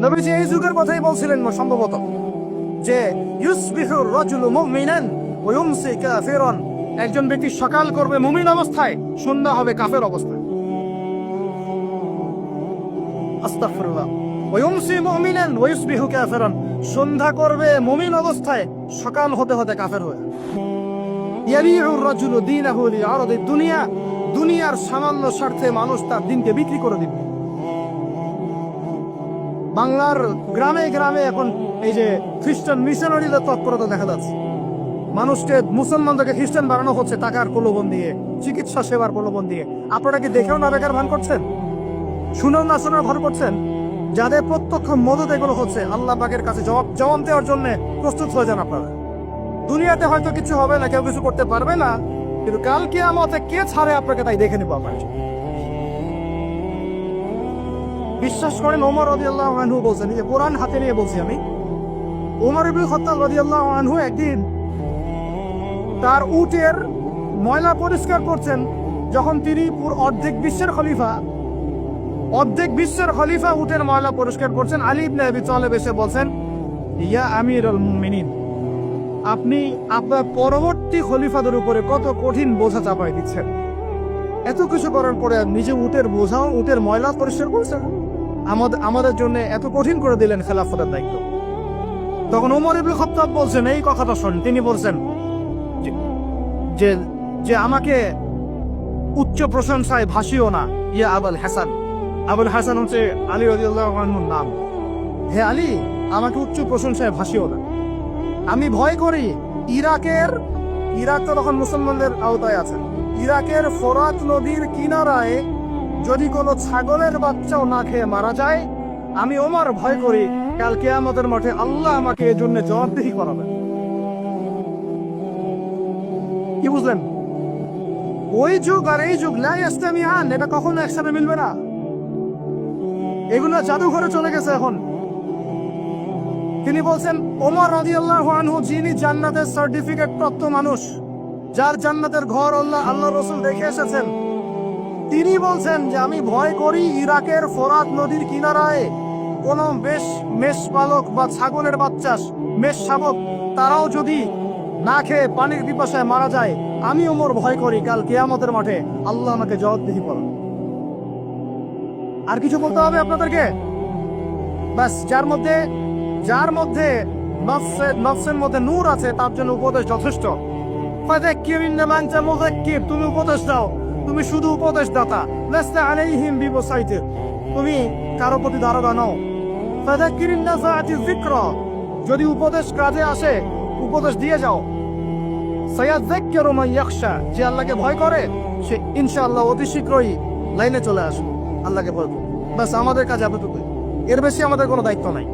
নবীজি এই যুগের কথাই বলছিলেন সম্ভবত, যে ইউসবিহুর রাজুলু মুমিনান ওয়া ইউমসি কাফিরান, একজন ব্যক্তি সকাল করবে মুমিন অবস্থায়, সন্ধ্যা হবে কাফের অবস্থায়। আস্তাগফিরুল্লাহ। ওয়া ইউমসি মুমিনান ওয়া ইউসবিহু কাফিরান, সন্ধ্যা করবে মুমিন অবস্থায়, সকাল হতে হতে কাফের হয়ে। ইয়াবিউর রাজুলু দীনাহু লিআরাদি দুনিয়া, দুনিয়ার সামান্য স্বার্থে মানুষ তার দিনকে বিক্রি করে দিবে। বাংলার গ্রামে গ্রামে এখন এই যে খ্রিস্টান মিশনারিদের তৎপরতা দেখা যাচ্ছে। মানুষকে, মুসলমানদেরকে খ্রিস্টান বানানো হচ্ছে টাকার প্রলোভন দিয়ে, চিকিৎসা সেবার প্রলোভন দিয়ে। আপনারা কি দেখেও না বেকার ভান করছেন? শুনেও না শোনার ভান করছেন? যাদের প্রত্যক্ষ মদত এগুলো হচ্ছে, আল্লাহ পাকের কাছে জবাব দেওয়ার জন্য প্রস্তুত হয়ে যান আপনারা। দুনিয়াতে হয়তো কিছু হবে না, কেউ কিছু করতে পারবে না, কিন্তু কাল কিয়ামতে কে ছাড়ে আপনাকে, তাই দেখে নিব আপনার। বিশ্বাস করেন, ওমর রাদিয়াল্লাহু আনহু বলছেন, যে কোরআন হাতে নিয়ে বলছি আমি, ওমর ইবনে খাত্তাব রাদিয়াল্লাহু আনহু একদিন তার উটের ময়লা পরিষ্কার করছেন, যখন তিনি অর্ধেক বিশ্বের খলিফা উটের ময়লা পরিষ্কার করছেন। আলী ইবনে আবি তালেব এসে বলছেন, ইয়া আমিরুল মুমিনিন, আপনি আপনার পরবর্তী খলিফাদের উপরে কত কঠিন বোঝা চাপাই দিচ্ছেন। এত কিছু করার পরে নিজে উটের বোঝাও, উটের ময়লা পরিষ্কার করছেন, আমাদের জন্য এত কঠিন করে দিলেন খেলাফতের দায়িত্ব। তখন ওমর ইবনে খাত্তাব বলছেন, এই কথাটা শুন, তিনি বলছেন যে যে আমাকে উচ্চ প্রশংসায় ভাসিও না, ইয়া আবুল হাসান। আবুল হাসান হচ্ছে আলী রাদিয়াল্লাহু আনহুর নাম। হে আলী, আমাকে উচ্চ প্রশংসায় ভাসিও না। আমি ভয় করি ইরাক তো তখন মুসলমানদের আওতায় আছে, ইরাকের ফোরাত নদীর কিনারায় যদি কোনো ছাগলের বাচ্চাও না খেয়ে মারা যায়, আমি ওমর ভয় করি কাল কিয়ামতের মাঠে আল্লাহ আমাকে এর জন্য জবাবদিহি করাবেন। কি বুঝলেন? ওই যুগ আর এই যুগ লা ইয়াস্তামিআন, এটা কখনো একসাথে মিলবে না। এগুলো জাদুঘরে চলে গেছে এখন। তিনি বলছেন, ওমর রাদিয়াল্লাহু আনহু যিনি জান্নাতের সার্টিফিকেট প্রাপ্ত মানুষ, যার জান্নাতের ঘর আল্লাহ রাসূল দেখে এসেছেন, তিনি বলছেন যে আমি ভয় করি ইরাকের ফোরাত নদীর কিনারায় কোন মেষ পালক বা ছাগলের বাচ্চা, মেষ শাবক, তারাও যদি না খেয়ে পানির পিপাসায় মারা যায়, আমি ওমর ভয় করি কাল কিয়ামতের মাঠে আল্লাহ আমাকে জবাবদিহি করবেন। আর কিছু বলতে হবে আপনাদেরকে? বাস, যার মধ্যে নফসের মধ্যে নূর আছে, তার জন্য উপদেশ যথেষ্ট। তুমি উপদেশ দাও, তুমি শুধু উপদেশ দাতা, লাস্তা আলাইহিম বিমুসাইতির, তুমি কারো প্রতি দারোগা নও। ফাযাক্কিরিন নাফাআতিয যিকরা, যদি উপদেশ কাজে আসে উপদেশ দিয়ে যাও। সায়াযাক্কারু মান ইয়াখশা, যে আল্লাহকে ভয় করে সে ইনশাআল্লাহ অতি শীঘ্রই লাইনে চলে আসবে, আল্লাহকে ভয় করে। বাস, আমাদের কাজ এতটুকুই, এর বেশি আমাদের কোনো দায়িত্ব নাই।